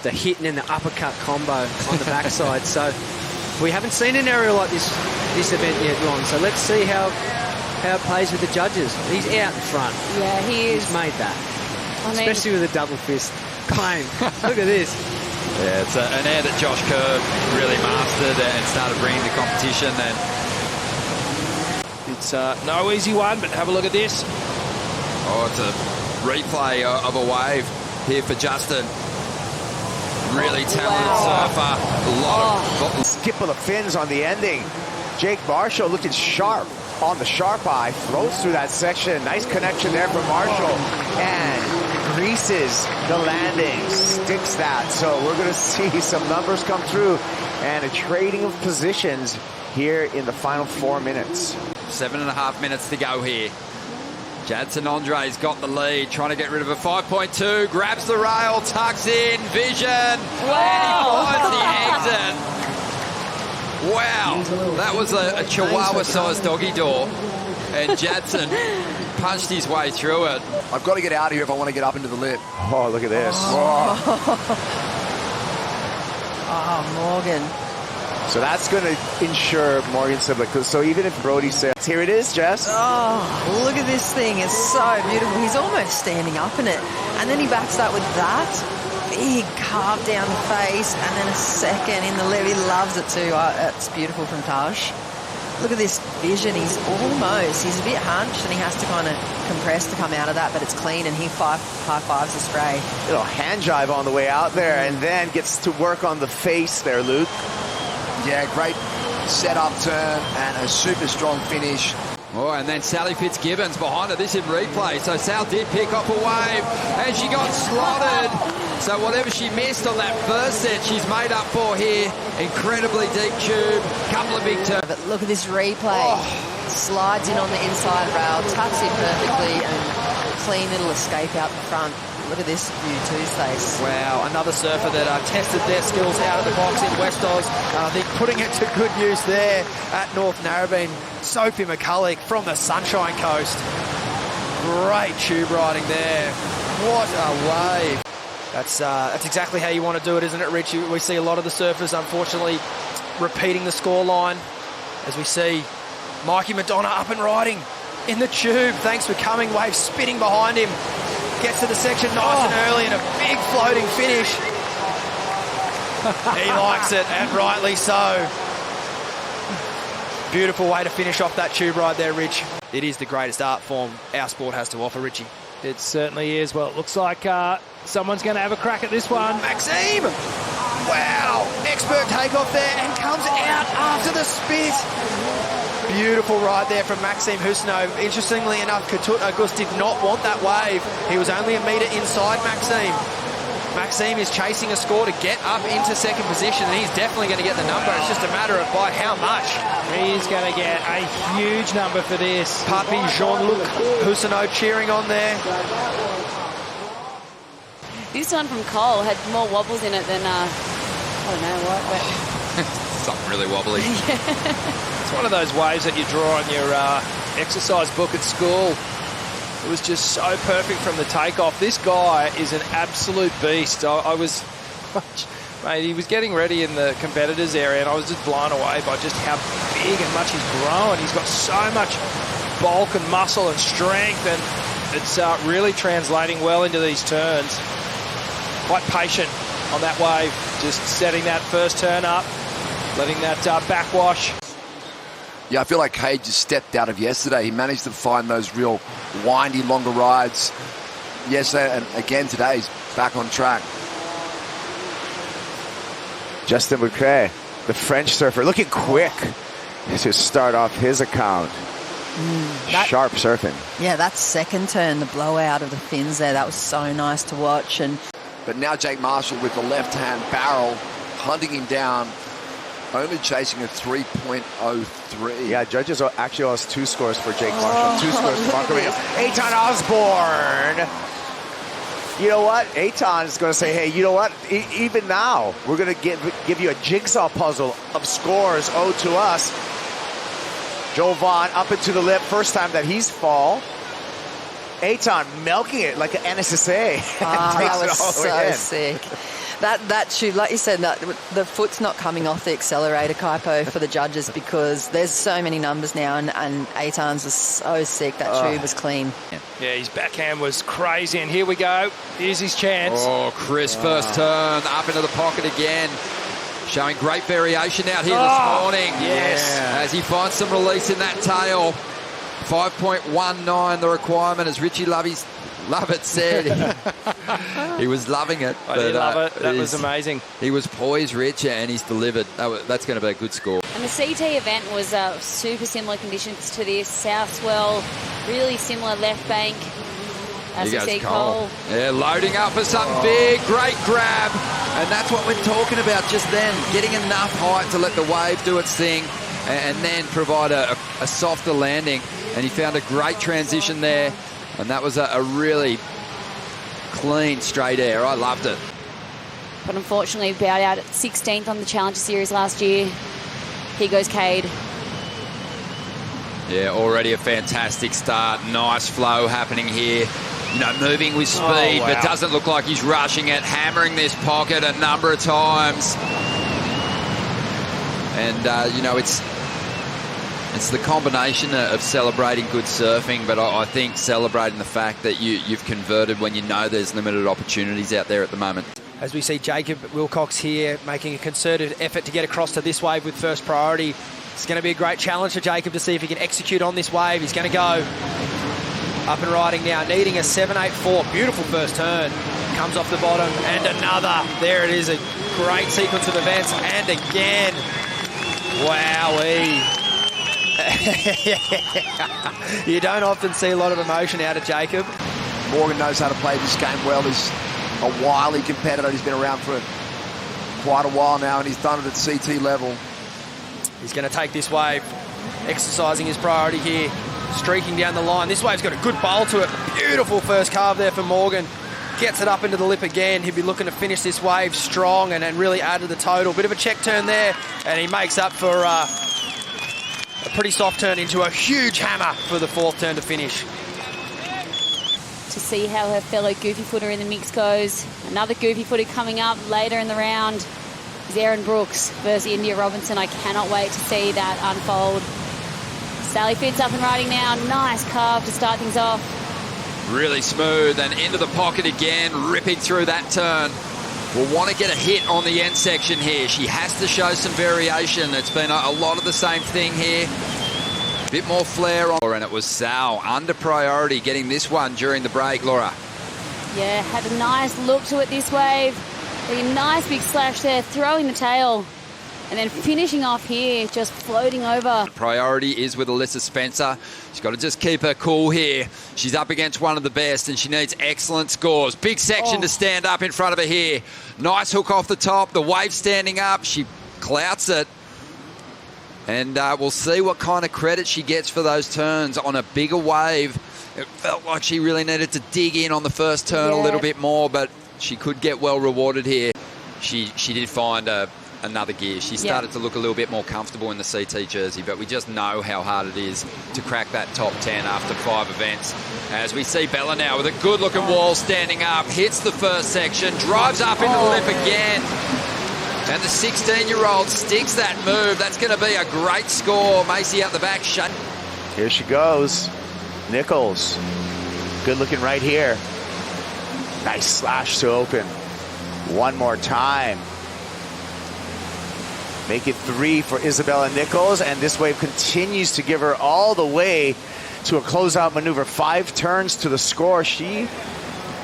the hit and then the uppercut combo on the backside. So we haven't seen an aerial like this event yet, Ron. So let's see how it plays with the judges. He's out in front. Yeah, he is. He's made that. Especially with a double fist. Claim. Look at this. Yeah, it's an air that Josh Kerr really mastered and started bringing the competition. And it's no easy one, but have a look at this. Oh, it's a replay of a wave here for Jadson. Really talented surfer. A lot of skip of the fins on the ending. Jake Marshall looking sharp on the sharp eye. Throws through that section. Nice connection there from Marshall. And greases the landing. Sticks that. So we're going to see some numbers come through. And a trading of positions here in the final 4 minutes. 7.5 minutes to go here. Jadson Andre's got the lead, trying to get rid of a 5.2, grabs the rail, tucks in, vision, and he finds the exit. Wow, that was a Chihuahua-sized doggy door, and Jadson punched his way through it. I've got to get out of here if I want to get up into the lip. Oh, look at this. Morgan. So that's going to ensure Morgan Cibilic. So even if Brody says, here it is, Jess. Oh, look at this thing. It's so beautiful. He's almost standing up in it. And then he backs that with that big carve down the face and then a second in the lip. He loves it too. It's beautiful from Taj. Look at this vision. He's a bit hunched and he has to kind of compress to come out of that, but it's clean and he high fives the spray. Little hand jive on the way out there and then gets to work on the face there, Luke. Yeah, great set-up turn and a super strong finish. Oh, and then Sally Fitzgibbons behind her. This in replay. So Sal did pick up a wave and she got slotted. So whatever she missed on that first set, she's made up for here. Incredibly deep tube, couple of big turns. But look at this replay. Slides in on the inside rail, tucks in perfectly and clean little escape out the front. Look at this view too, Stace. Wow, another surfer that tested their skills out of the box in West Oz. I think putting it to good use there at North Narrabeen. Sophie McCulloch from the Sunshine Coast. Great tube riding there. What a wave. That's exactly how you want to do it, isn't it, Rich? We see a lot of the surfers, unfortunately, repeating the scoreline as we see Mikey McDonagh up and riding in the tube. Thanks for coming. Wave spinning behind him. Gets to the section nice and early and a big floating finish. He likes it, and rightly so. Beautiful way to finish off that tube ride there, Rich. It is the greatest art form our sport has to offer, Richie. It certainly is. Well, it looks like someone's going to have a crack at this one. Maxime! Wow! Expert takeoff there and comes out after the spit. Beautiful ride there from Maxime Huscenot. Interestingly enough, Katut August did not want that wave. He was only a metre inside Maxime. Maxime is chasing a score to get up into second position, and he's definitely going to get the number. It's just a matter of by how much. He's going to get a huge number for this. Papi Jean-Luc Huscenot cheering on there. This one from Cole had more wobbles in it than, I don't know what, but... Something really wobbly. It's one of those waves that you draw on your exercise book at school. It was just so perfect from the takeoff. This guy is an absolute beast. Mate, he was getting ready in the competitors area and I was just blown away by just how big and much he's grown. He's got so much bulk and muscle and strength, and it's really translating well into these turns. Quite patient on that wave, just setting that first turn up, letting that backwash. Yeah, I feel like Kade just stepped out of yesterday. He managed to find those real windy, longer rides yesterday, and again today he's back on track. Justin Becret, the French surfer, looking quick to start off his account. Sharp surfing. Yeah, that second turn, the blowout of the fins there, that was so nice to watch. But now Jake Marshall with the left-hand barrel, hunting him down, only chasing a 3.03. Yeah, judges actually lost 2 scores for Jake Marshall. 2 scores for Marco. Eithan Osborne. You know what? Eithan is going to say, hey, you know what? Even now, we're going to give you a jigsaw puzzle of scores owed to us. Joe Vaughn up into the lip. First time that he's fall. Eithan milking it like an NSSA. That was so sick. That shoot, like you said, that the foot's not coming off the accelerator, Kaipo, for the judges because there's so many numbers now, and Eithan's was so sick. That tube was clean. Yeah, his backhand was crazy, and here we go. Here's his chance. Oh, Chris, first turn, up into the pocket again. Showing great variation out here this morning. Yes. As he finds some release in that tail. 5.19 the requirement, as Richie Lovett said. He was loving it. I did love it. That was amazing. He was poised, Rich, and he's delivered. That's going to be a good score. And the CT event was super similar conditions to this. South swell, really similar left bank. As we see Cole. Yeah, loading up for something big. Great grab. And that's what we're talking about just then. Getting enough height to let the wave do its thing and then provide a softer landing. And he found a great transition there. And that was a really clean straight air. I loved it. But unfortunately, bowed out at 16th on the Challenger Series last year. Here goes Kade. Yeah, already a fantastic start. Nice flow happening here. You know, moving with speed, but doesn't look like he's rushing it. Hammering this pocket a number of times. And, you know, it's the combination of celebrating good surfing, but I think celebrating the fact that you've converted when you know there's limited opportunities out there at the moment. As we see Jacob Wilcox here making a concerted effort to get across to this wave with first priority. It's going to be a great challenge for Jacob to see if he can execute on this wave. He's going to go up and riding now, needing a 7.84. Beautiful first turn. Comes off the bottom and another. There it is, a great sequence of events. And again, wowee. You don't often see a lot of emotion out of Jacob. Morgan knows how to play this game well. He's a wily competitor. He's been around for quite a while now, and he's done it at CT level. He's going to take this wave, exercising his priority here, streaking down the line. This wave's got a good bowl to it. Beautiful first carve there for Morgan. Gets it up into the lip again. He'll be looking to finish this wave strong and really add to the total. Bit of a check turn there, and he makes up for a pretty soft turn into a huge hammer for the fourth turn to finish. To see how her fellow goofy footer in the mix goes. Another goofy footer coming up later in the round is Erin Brooks versus India Robinson. I cannot wait to see that unfold. Sally Fitz up and riding now. Nice carve to start things off. Really smooth and into the pocket again, ripping through that turn. Will want to get a hit on the end section here. She has to show some variation. It's been a lot of the same thing here. Bit more flair on. And it was Sal under priority getting this one during the break, Laura. Yeah, had a nice look to it this wave. A nice big slash there, throwing the tail. And then finishing off here, just floating over. Priority is with Alyssa Spencer. She's got to just keep her cool here. She's up against one of the best and she needs excellent scores. Big section to stand up in front of her here. Nice hook off the top. The wave standing up. She clouts it. And we'll see what kind of credit she gets for those turns on a bigger wave. It felt like she really needed to dig in on the first turn a little bit more, but she could get well rewarded here. She did find another gear. She started to look a little bit more comfortable in the CT jersey, but we just know how hard it is to crack that top 10 after 5 events. As we see Bella now with a good-looking wall standing up, hits the first section, drives up into the lip again. And the 16-year-old sticks that move. That's going to be a great score. Macy out the back. Here she goes. Nichols. Good looking right here. Nice slash to open. One more time. Make it 3 for Isabella Nichols. And this wave continues to give her all the way to a closeout maneuver. 5 turns to the score. She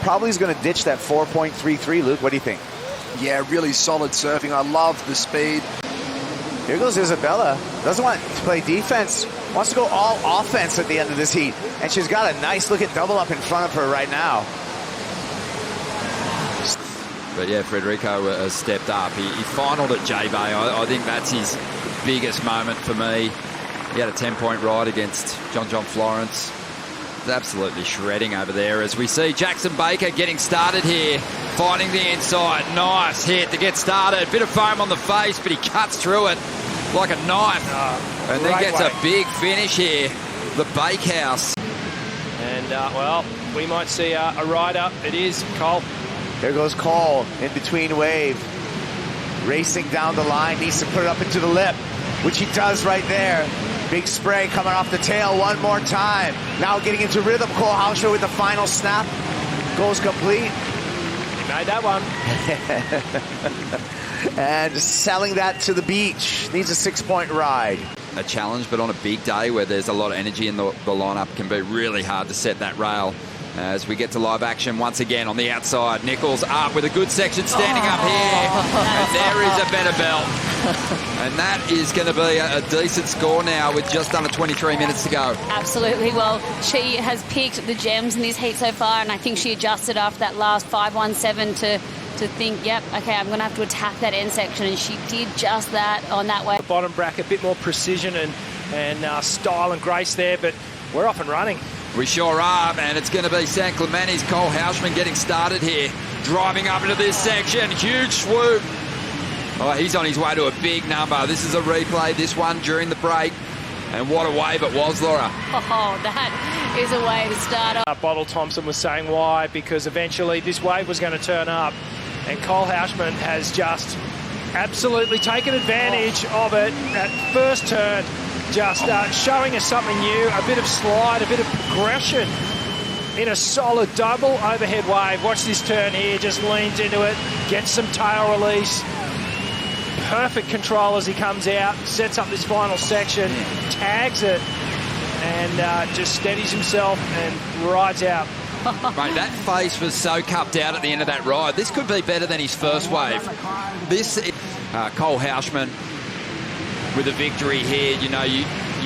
probably is going to ditch that 4.33. Luke, what do you think? Yeah, really solid surfing. I love the speed. Here goes Isabella. Doesn't want to play defense. Wants to go all offense at the end of this heat. And she's got a nice looking double up in front of her right now. But yeah, Federico has stepped up. He finaled at J-Bay. I think that's his biggest moment for me. He had a 10-point ride against John Florence. He's absolutely shredding over there as we see Jackson Baker getting started here. Finding the inside. Nice hit to get started. Bit of foam on the face, but he cuts through it like a knife. And then gets a big finish here. The Bakehouse. And, well, we might see a rider. It is Cole. There goes Cole in between wave. Racing down the line, needs to put it up into the lip, which he does right there. Big spray coming off the tail one more time. Now getting into rhythm, Cole Houshmand with the final snap. Goes complete. He made that one. And selling that to the beach. Needs a 6-point ride. A challenge, but on a big day where there's a lot of energy in the lineup, can be really hard to set that rail. As we get to live action once again on the outside. Nichols up with a good section standing up here. And there is a better belt. And that is going to be a decent score now with just under 23 minutes to go. Absolutely. Well, she has picked the gems in this heat so far, and I think she adjusted after that last 5.17 to think, yep, okay, I'm going to have to attack that end section, and she did just that on that way. The bottom bracket, a bit more precision and style and grace there, but we're off and running. We sure are, and it's going to be San Clemente's Cole Houshmand getting started here. Driving up into this section, huge swoop. Oh, he's on his way to a big number. This is a replay, this one during the break. And what a wave it was, Laura. Oh, that is a way to start off. Bottle Thompson was saying why, because eventually this wave was going to turn up, and Cole Houshmand has just absolutely taken advantage of it at first turn. Just showing us something new, a bit of slide, a bit of progression in a solid double overhead wave. Watch this turn here, just leans into it, gets some tail release. Perfect control as he comes out, sets up this final section, tags it, and just steadies himself and rides out. Mate, that face was so cupped out at the end of that ride. This could be better than his first wave. This is Cole Houshmand with a victory here. You know, you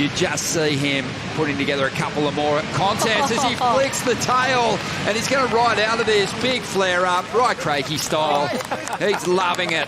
just see him putting together a couple of more contests as he flicks the tail, and he's going to ride out of this big flare up, right Craigie style. He's loving it.